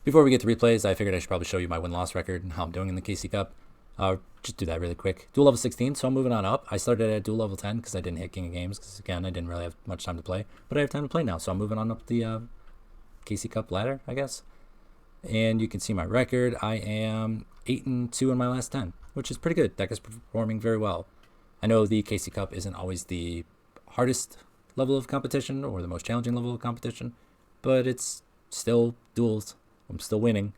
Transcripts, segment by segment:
Before we get to replays, I figured I should probably show you my win-loss record and how I'm doing in the KC Cup. Just do that really quick. Duel level 16, so I'm moving on up. I started at duel level 10 because I didn't hit King of Games because, again, I didn't really have much time to play. But I have time to play now, so I'm moving on up the KC Cup ladder, I guess. And you can see my record. I am 8-2 in my last 10, which is pretty good. Deck is performing very well. I know the KC Cup isn't always the hardest level of competition or the most challenging level of competition, but it's still duels. I'm still winning.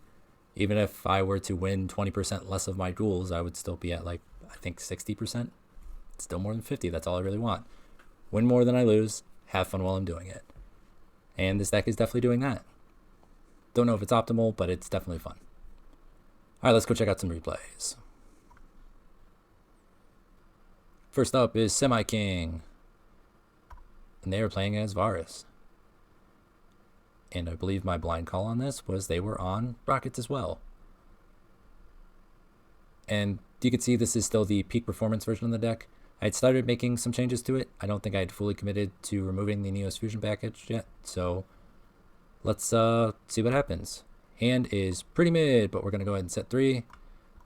Even if I were to win 20% less of my duels, I would still be at I think 60%. It's still more than 50. That's all I really want. Win more than I lose. Have fun while I'm doing it. And this deck is definitely doing that. Don't know if it's optimal, but it's definitely fun. All right, let's go check out some replays. First up is Semi King. And they are playing as Varus. And I believe my blind call on this was they were on Rokket as well. And you can see this is still the peak performance version of the deck. I had started making some changes to it. I don't think I had fully committed to removing the Neos Fusion package yet. So let's see what happens. Hand is pretty mid, but we're going to go ahead and set 3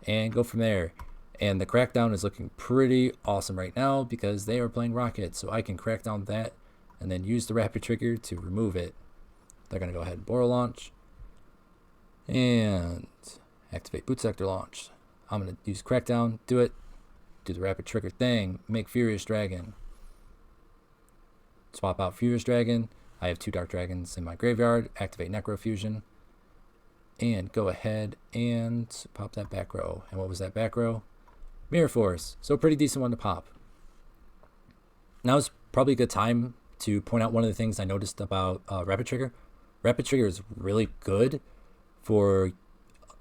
and go from there. And the crackdown is looking pretty awesome right now because they are playing Rokket. So I can crack down that and then use the rapid trigger to remove it. They're going to go ahead and Borreload launch and activate boot sector launch. I'm going to use crackdown, do it, do the rapid trigger thing, make Furious Dragon. Swap out Furious Dragon. I have 2 Dark Dragons in my graveyard. Activate Necro Fusion. And go ahead and pop that back row. And what was that back row? Mirror Force. So a pretty decent one to pop. Now is probably a good time to point out one of the things I noticed about Rapid Trigger. Rapid Trigger is really good for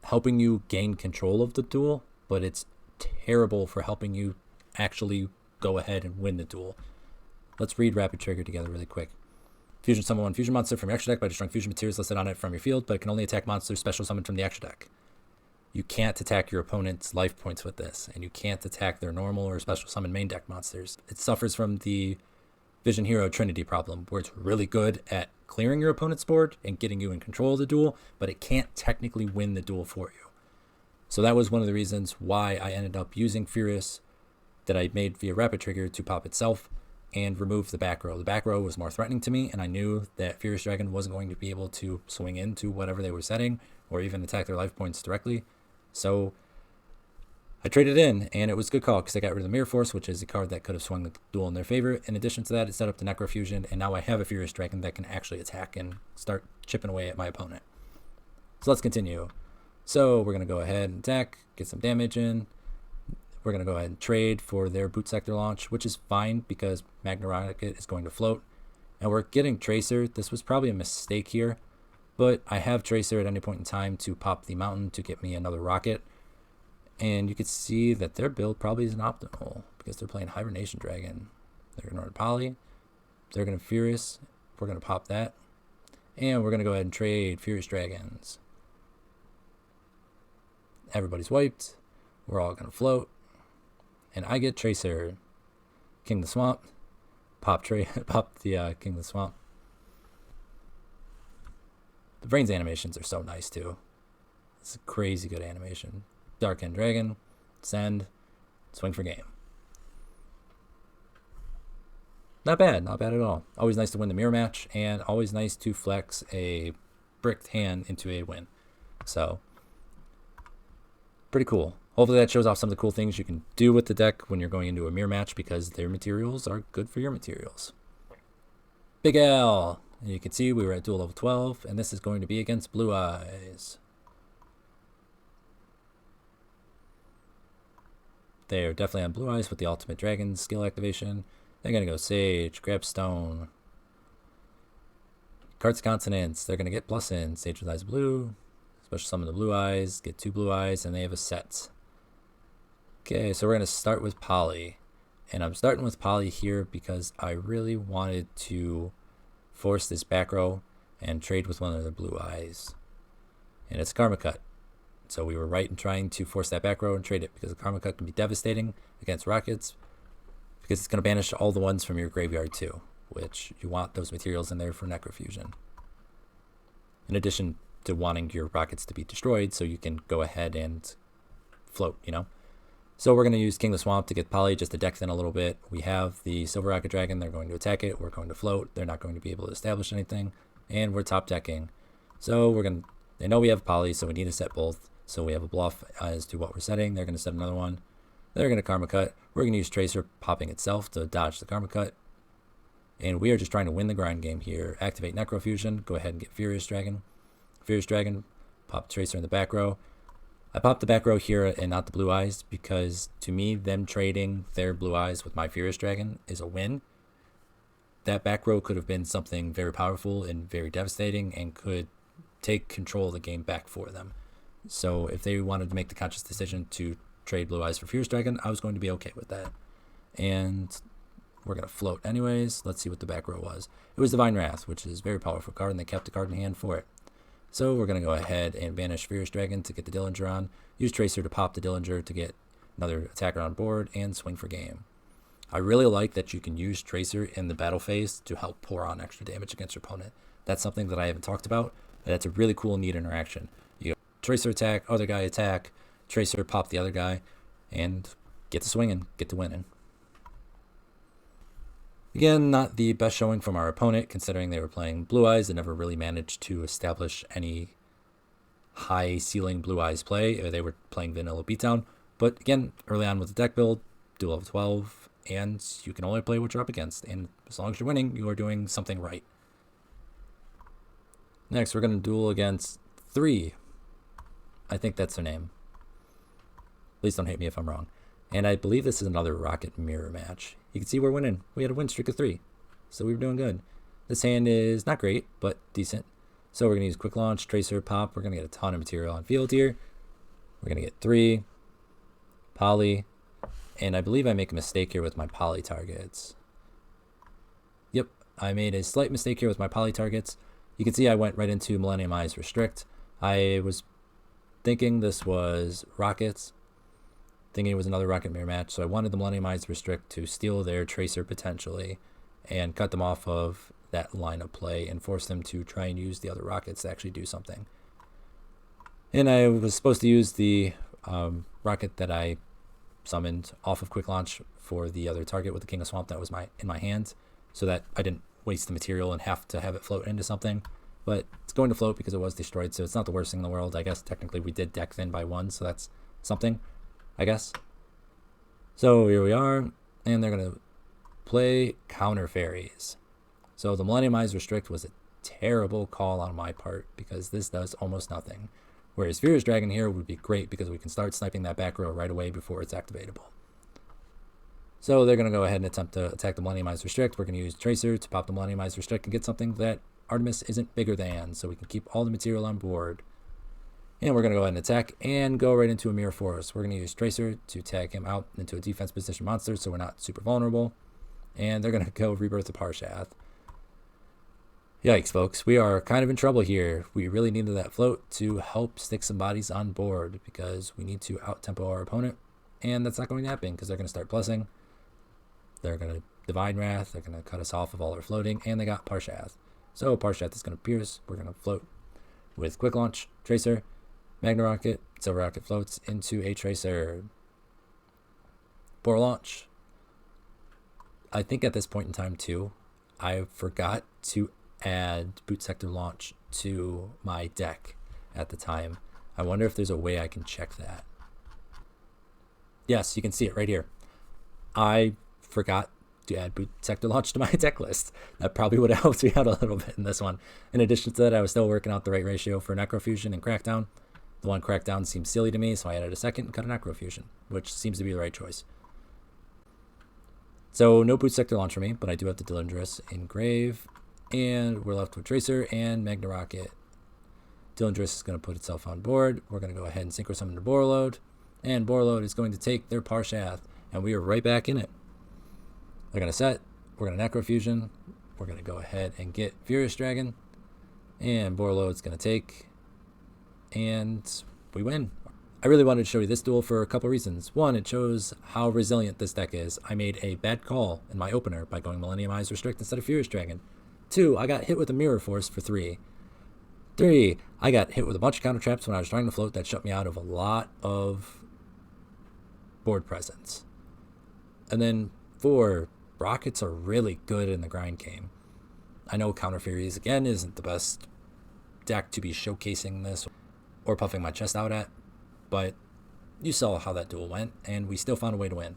helping you gain control of the duel, but it's terrible for helping you actually go ahead and win the duel. Let's read Rapid Trigger together really quick. Fusion summon 1 fusion monster from your extra deck by destroying fusion materials listed on it from your field, but it can only attack monsters special summoned from the extra deck. You can't attack your opponent's life points with this, and you can't attack their normal or special summon main deck monsters. It suffers from the Vision Hero Trinity problem, where it's really good at clearing your opponent's board and getting you in control of the duel, but it can't technically win the duel for you. So that was one of the reasons why I ended up using Furious that I made via Rapid Trigger to pop itself and remove the back row. The back row was more threatening to me, and I knew that Furious Dragon wasn't going to be able to swing into whatever they were setting or even attack their life points directly. So I traded in, and it was a good call because I got rid of the Mirror Force, which is a card that could have swung the duel in their favor. In addition to that, it set up the Necro Fusion, and now I have a Furious Dragon that can actually attack and start chipping away at my opponent. So let's continue. So we're going to go ahead and attack, get some damage in. We're going to go ahead and trade for their boot sector launch, which is fine because Magna Rokket is going to float. And we're getting Tracer. This was probably a mistake here, but I have Tracer at any point in time to pop the mountain to get me another Rokket. And you can see that their build probably isn't optimal because they're playing Hibernation Dragon. They're going to Poly. They're going to Furious. We're going to pop that. And we're going to go ahead and trade Furious Dragons. Everybody's wiped. We're all going to float. And I get Tracer. King the Swamp. Pop the King the Swamp. The Brains animations are so nice too. It's a crazy good animation. Dark End Dragon, send, swing for game. Not bad at all. Always nice to win the mirror match, and always nice to flex a bricked hand into a win. So, pretty cool. Hopefully that shows off some of the cool things you can do with the deck when you're going into a mirror match because their materials are good for your materials. Big L. And you can see we were at duel level 12, and this is going to be against Blue Eyes. They're definitely on Blue Eyes with the Ultimate Dragon skill activation. They're going to go Sage, grab Stone. Cards Consonants. They're going to get plus in. Sage with Eyes Blue. Special summon the Blue Eyes. Get 2 Blue Eyes, and they have a set. Okay, so we're going to start with Poly. And I'm starting with Poly here because I really wanted to force this back row and trade with one of the Blue Eyes. And it's Karma Cut. So we were right in trying to force that back row and trade it because the Karma Cut can be devastating against Rockets because it's going to banish all the ones from your graveyard too, which you want those materials in there for Necrofusion. In addition to wanting your rockets to be destroyed so you can go ahead and float, you know? So we're going to use King of the Swamp to get poly just to deck thin a little bit. We have the Silver Rocket Dragon. They're going to attack it. We're going to float. They're not going to be able to establish anything. And we're top decking. So they know we have poly, so we need to set both. So we have a bluff as to what we're setting. They're going to set another one. They're going to Karma Cut. We're going to use Tracer popping itself to dodge the Karma Cut. And we are just trying to win the grind game here. Activate Necrofusion. Go ahead and get Furious Dragon. Furious Dragon. Pop Tracer in the back row. I popped the back row here and not the Blue Eyes because to me, them trading their Blue Eyes with my Furious Dragon is a win. That back row could have been something very powerful and very devastating and could take control of the game back for them. So if they wanted to make the conscious decision to trade Blue Eyes for Furious Dragon, I was going to be okay with that. And we're going to float anyways. Let's see what the back row was. It was Divine Wrath, which is a very powerful card, and they kept the card in hand for it. So we're going to go ahead and banish Furious Dragon to get the Dillinger on. Use Tracer to pop the Dillinger to get another attacker on board and swing for game. I really like that you can use Tracer in the battle phase to help pour on extra damage against your opponent. That's something that I haven't talked about. That's a really cool, neat interaction. You go Tracer attack, other guy attack, Tracer pop the other guy, and get to swinging, get to winning. Again, not the best showing from our opponent, considering they were playing Blue Eyes and never really managed to establish any high ceiling Blue Eyes play. They were playing vanilla beatdown. But again, early on with the deck build, Duel of 12, and you can only play what you're up against. And as long as you're winning, you are doing something right. Next, we're going to duel against 3. I think that's their name. Please don't hate me if I'm wrong. And I believe this is another Rokket mirror match. You can see we're winning. We had a win streak of 3. So we were doing good. This hand is not great, but decent. So we're going to use Quick Launch, Tracer, Pop. We're going to get a ton of material on field here. We're going to get 3. Poly. And I believe I make a mistake here with my poly targets. Yep, I made a slight mistake here with my poly targets. You can see I went right into Millennium Eyes Restrict. I was thinking this was Rockets. Thinking it was another Rokket mirror match, so I wanted the Millennium Eyes Restrict to steal their Tracer potentially and cut them off of that line of play and force them to try and use the other Rockets to actually do something. And I was supposed to use the Rokket that I summoned off of Quick Launch for the other target with the King of Swamp that was in my hand, so that I didn't waste the material and have to have it float into something. But it's going to float because it was destroyed, so it's not the worst thing in the world. I guess technically we did deck thin by 1, so that's something, I guess. So here we are, and they're going to play Counter Fairies. So the Millennium Eyes Restrict was a terrible call on my part because this does almost nothing. Whereas Furious Dragon here would be great because we can start sniping that back row right away before it's activatable. So they're going to go ahead and attempt to attack the Millennium Eyes Restrict. We're going to use Tracer to pop the Millennium Eyes Restrict and get something that Artemis isn't bigger than, so we can keep all the material on board. And we're going to go ahead and attack and go right into a Mirror Force. We're going to use Tracer to tag him out into a defense position monster so we're not super vulnerable. And they're going to go Rebirth the Parshath. Yikes, folks. We are kind of in trouble here. We really needed that float to help stick some bodies on board because we need to out-tempo our opponent. And that's not going to happen because they're going to start blessing. They're going to Divine Wrath. They're going to cut us off of all our floating. And they got Parshath. So Parshath is going to pierce. We're going to float with Quick Launch, Tracer, Magna Rocket. Silver Rocket floats into a Tracer. Borreload launch. I think at this point in time too, I forgot to add Boot Sector Launch to my deck at the time. I wonder if there's a way I can check that. Yes, you can see it right here. I forgot to add Boot Sector Launch to my deck list. That probably would have helped me out a little bit in this one. In addition to that, I was still working out the right ratio for Necrofusion and Crackdown. The one Crackdown seemed silly to me, so I added a second and cut a Necrofusion, which seems to be the right choice. So no Boot Sector Launch for me, but I do have the Dillingerous Engrave. And we're left with Tracer and Magna Rocket. Dillingerous is going to put itself on board. We're going to go ahead and Synchro Summon to Borreload. And Borreload is going to take their Parshath. And we are right back in it. They're going to set. We're going to Necrofusion. We're going to go ahead and get Furious Dragon. And Borreload's going to take. And we win. I really wanted to show you this duel for a couple reasons. One, it shows how resilient this deck is. I made a bad call in my opener by going Millennium Eyes Restrict instead of Furious Dragon. 2, I got hit with a Mirror Force for 3. 3, I got hit with a bunch of counter traps when I was trying to float that shut me out of a lot of board presence. And then 4, Rockets are really good in the grind game. I know Counter Furies, again, isn't the best deck to be showcasing this or puffing my chest out at, but you saw how that duel went, and we still found a way to win.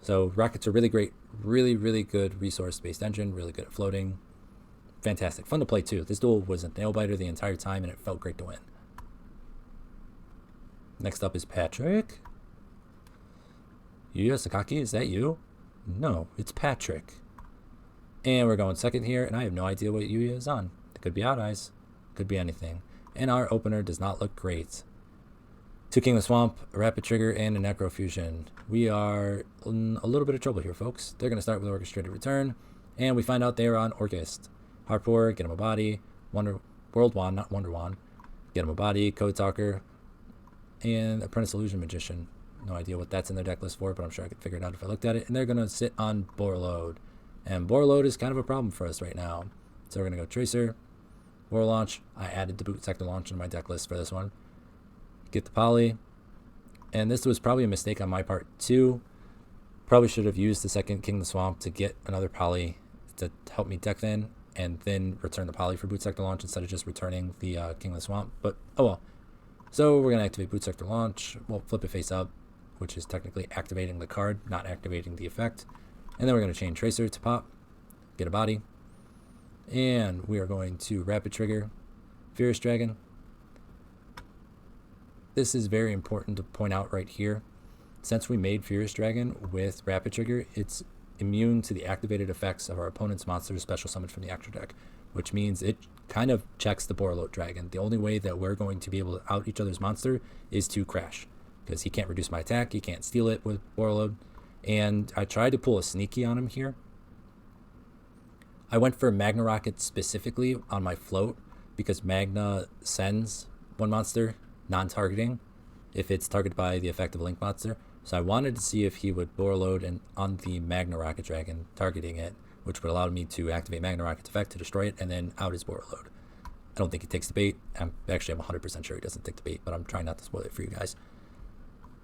So Rockets are really great, really good resource-based engine, really good at floating. Fantastic. Fun to play, too. This duel was a nail-biter the entire time, and it felt great to win. Next up is Patrick. Yugioh Sakaki, is that you? No, it's Patrick. And we're going second here, and I have no idea what Yugioh is on. It could be Out Eyes. Could be anything. And our opener does not look great. 2 King of the Swamp, a Rapid Trigger, and a Necrofusion. We are in a little bit of trouble here, folks. They're going to start with Orchestrated Return, and we find out they are on Orchest. Harpour, get him a body. World Wand, not Wonder Wand. Get him a body. Code Talker, and Apprentice Illusion Magician. No idea what that's in their deck list for, but I'm sure I could figure it out if I looked at it. And they're going to sit on Borreload. And Borreload is kind of a problem for us right now. So we're going to go Tracer, War Launch. I added the Boot Sector Launch in my deck list for this one. Get the Poly. And this was probably a mistake on my part too. Probably should have used the second King of the Swamp to get another Poly to help me deck then, and then return the Poly for Boot Sector Launch instead of just returning the King of the Swamp. But oh well. So we're going to activate Boot Sector Launch. We'll flip it face up, which is technically activating the card, not activating the effect. And then we're going to chain Tracer to pop, get a body. And we are going to Rapid Trigger Furious Dragon. This is very important to point out right here. Since we made Furious Dragon with Rapid Trigger, it's immune to the activated effects of our opponent's monsters special summoned from the extra deck, which means it kind of checks the Borreload Dragon. The only way that we're going to be able to out each other's monster is to crash, because he can't reduce my attack, he can't steal it with Borreload. And I tried to pull a sneaky on him here. I went for Magna Rocket specifically on my float, because Magna sends one monster non-targeting if it's targeted by the effect of a Link monster. So I wanted to see if he would Borreload and on the Magna Rocket Dragon, targeting it, which would allow me to activate Magna Rocket's effect to destroy it and then out his Borreload. I don't think he takes the bait. I'm 100% sure he doesn't take the bait, but I'm trying not to spoil it for you guys.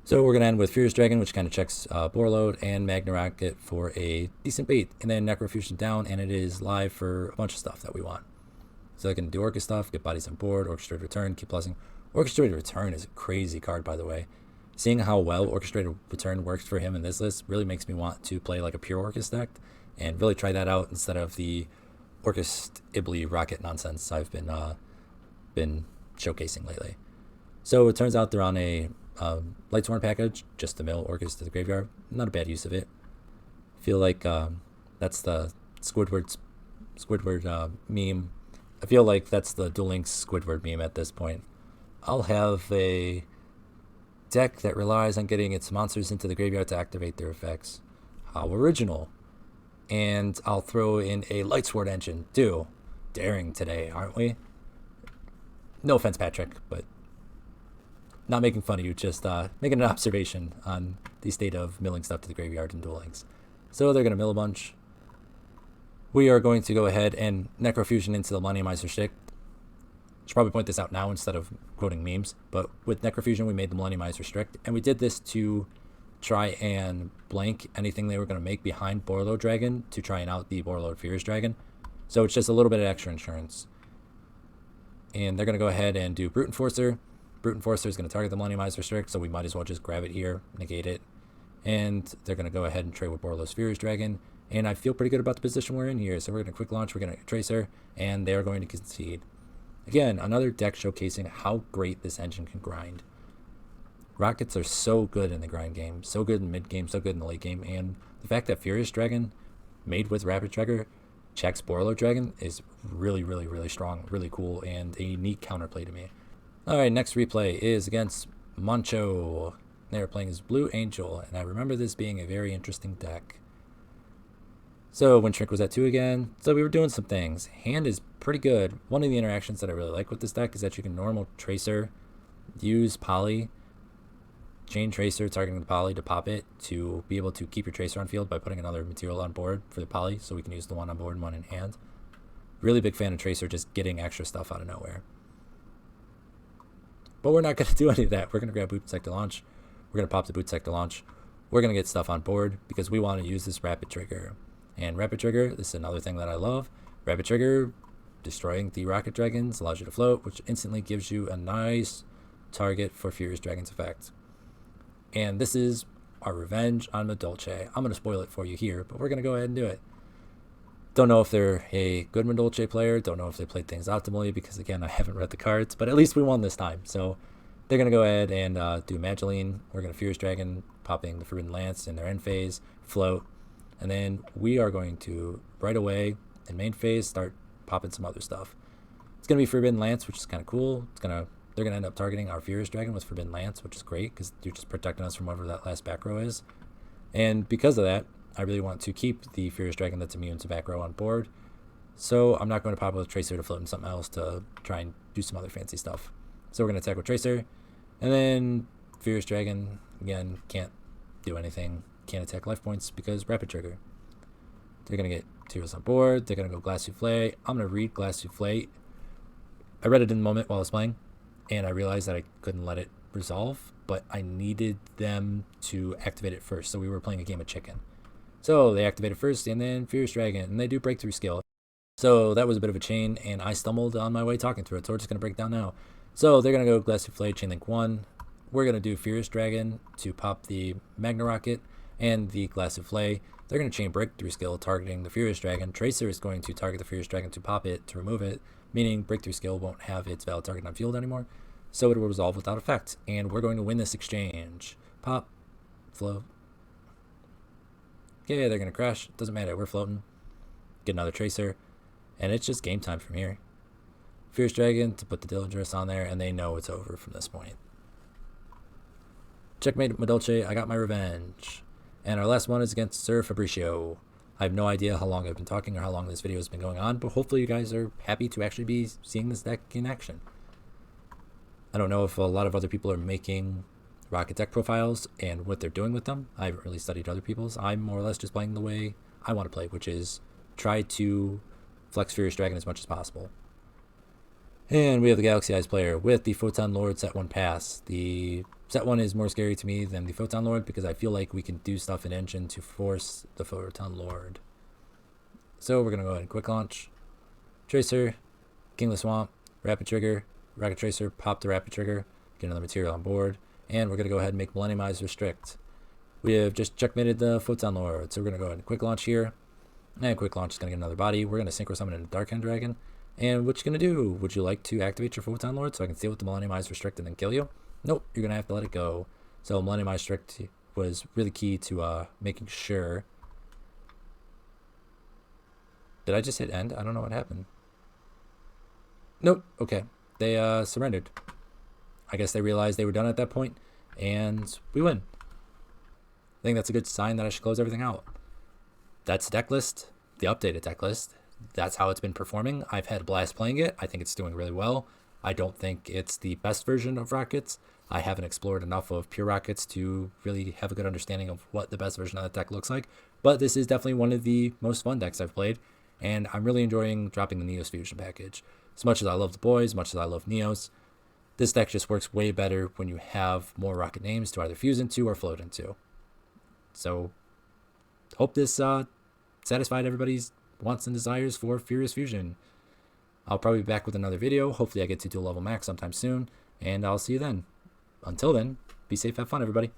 So we're going to end with Furious Dragon, which kind of checks Borreload and Magna Rocket for a decent bait, and then Necrofusion down, and it is live for a bunch of stuff that we want. So I can do Orca stuff, get bodies on board, Orchestrated Return, keep plussing. Orchestrated Return is a crazy card, by the way. Seeing how well Orchestrated Return works for him in this list really makes me want to play like a pure Orcust deck and really try that out instead of the Orcust Ibly Rocket nonsense I've been showcasing lately. So it turns out they're on a Lightsworn package, just to mill Orcust to the graveyard. Not a bad use of it. Feel like that's the Squidward meme. I feel like that's the Duel Links Squidward meme at this point. I'll have a deck that relies on getting its monsters into the graveyard to activate their effects. How original. And I'll throw in a Lightsword engine too. Daring today, aren't we? No offense, Patrick, but not making fun of you, just making an observation on the state of milling stuff to the graveyard in Duel Links. So they're going to mill a bunch. We are going to go ahead and Necrofusion into the Millennium Eyes Restrict. Should probably point this out now instead of quoting memes, but with Necrofusion we made the Millennium Eyes Restrict, and we did this to try and blank anything they were going to make behind Borreload Dragon to try and out the Borreload Furious Dragon. So it's just a little bit of extra insurance. And they're going to go ahead and do Brute Enforcer. Brute Enforcer is going to target the Millennium Eyes Restrict, so we might as well just grab it here, negate it. And they're going to go ahead and trade with Borreload's Furious Dragon. And I feel pretty good about the position we're in here. So we're going to quick launch, we're going to Tracer, and they're going to concede. Again, another deck showcasing how great this engine can grind. Rockets are so good in the grind game, so good in mid game, so good in the late game, and the fact that Furious Dragon, made with Rapid Trigger, checks Borreload Dragon is really, really, really strong, really cool, and a neat counterplay to me. Alright, next replay is against Mancho. They're playing as Blue Angel, and I remember this being a very interesting deck. So Wind Shrink was at 2 again, so we were doing some things. Hand is pretty good. One of the interactions that I really like with this deck is that you can normal Tracer, use Poly, chain Tracer, targeting the Poly to pop it to be able to keep your Tracer on field by putting another material on board for the Poly, so we can use the one on board and one in hand. Really big fan of Tracer just getting extra stuff out of nowhere. But we're not going to do any of that. We're going to grab Boot Sector Launch. We're going to pop the Boot Sector Launch. We're going to get stuff on board because we want to use this Rapid Trigger. And Rapid Trigger, this is another thing that I love. Rapid Trigger, destroying the Rokket Dragons, allows you to float, which instantly gives you a nice target for Furious Dragon's effect. And this is our revenge on Madolche. I'm going to spoil it for you here, but we're going to go ahead and do it. Don't know if they're a good Madolche player. Don't know if they played things optimally because, again, I haven't read the cards. But at least we won this time. So they're going to go ahead and do Magiline. We're going to Furious Dragon, popping the Forbidden Lance in their end phase, float. And then we are going to, right away, in main phase, start popping some other stuff. It's going to be Forbidden Lance, which is kind of cool. They're going to end up targeting our Furious Dragon with Forbidden Lance, which is great because you're just protecting us from whatever that last back row is. And because of that, I really want to keep the Furious Dragon that's immune to back row on board. So I'm not going to pop with Tracer to float in something else to try and do some other fancy stuff. So we're going to attack with Tracer. And then Furious Dragon, again, can't do anything. Can't attack life points because Rapid Trigger. They're going to get Tears on board. They're going to go Glass Souffle. I'm going to read Glass Souffle. I read it in the moment while I was playing, and I realized that I couldn't let it resolve, but I needed them to activate it first. So we were playing a game of chicken. So they activate it first, and then Furious Dragon, and they do Breakthrough Skill. So that was a bit of a chain, and I stumbled on my way talking through it, so we're just going to break down now. So they're going to go Glass Souffle, Chain Link 1. We're going to do Furious Dragon to pop the Magna Rocket and the Glass Souffle. They're going to chain Breakthrough Skill, targeting the Furious Dragon. Tracer is going to target the Furious Dragon to pop it, to remove it, meaning Breakthrough Skill won't have its valid target on field anymore. So it will resolve without effect, and we're going to win this exchange. Pop, float. Okay, they're going to crash. Doesn't matter. We're floating. Get another Tracer. And it's just game time from here. Fierce Dragon to put the Dillingerous on there, and they know it's over from this point. Checkmate Madolche. I got my revenge. And our last one is against Sir Fabricio. I have no idea how long I've been talking or how long this video has been going on, but hopefully you guys are happy to actually be seeing this deck in action. I don't know if a lot of other people are making Rokket deck profiles and what they're doing with them. I haven't really studied other people's. I'm more or less just playing the way I want to play, which is try to flex Furious Dragon as much as possible. And we have the Galaxy Eyes player with the Photon Lord set 1 pass. The set 1 is more scary to me than the Photon Lord because I feel like we can do stuff in engine to force the Photon Lord. So we're going to go ahead and quick launch. Tracer, King of the Swamp, Rapid Trigger, Rokket Tracer, pop the Rapid Trigger, get another material on board. And we're going to go ahead and make Millennium Eyes Restrict. We have just checkmated the Photon Lord, so we're going to go ahead and quick launch here. And quick launch is going to get another body. We're going to Synchro Summon in a Dark Hand Dragon. And what you going to do? Would you like to activate your Photon Lord so I can steal with the Millennium Eyes Restrict and then kill you? Nope, you're going to have to let it go. So Millennium Eyes Restrict was really key to making sure. Did I just hit end? I don't know what happened. Nope, okay. They surrendered. I guess they realized they were done at that point, and we win. I think that's a good sign that I should close everything out. That's the deck list, the updated deck list. That's how it's been performing. I've had a blast playing it. I think it's doing really well. I don't think it's the best version of Rockets. I haven't explored enough of pure Rockets to really have a good understanding of what the best version of that deck looks like. But this is definitely one of the most fun decks I've played, and I'm really enjoying dropping the Neos Fusion package. As much as I love the boys, as much as I love Neos, this deck just works way better when you have more Rokket names to either fuse into or float into. So, hope this satisfied everybody's wants and desires for Furious Fusion. I'll probably be back with another video. Hopefully I get to dual level max sometime soon, and I'll see you then. Until then, be safe, have fun, everybody.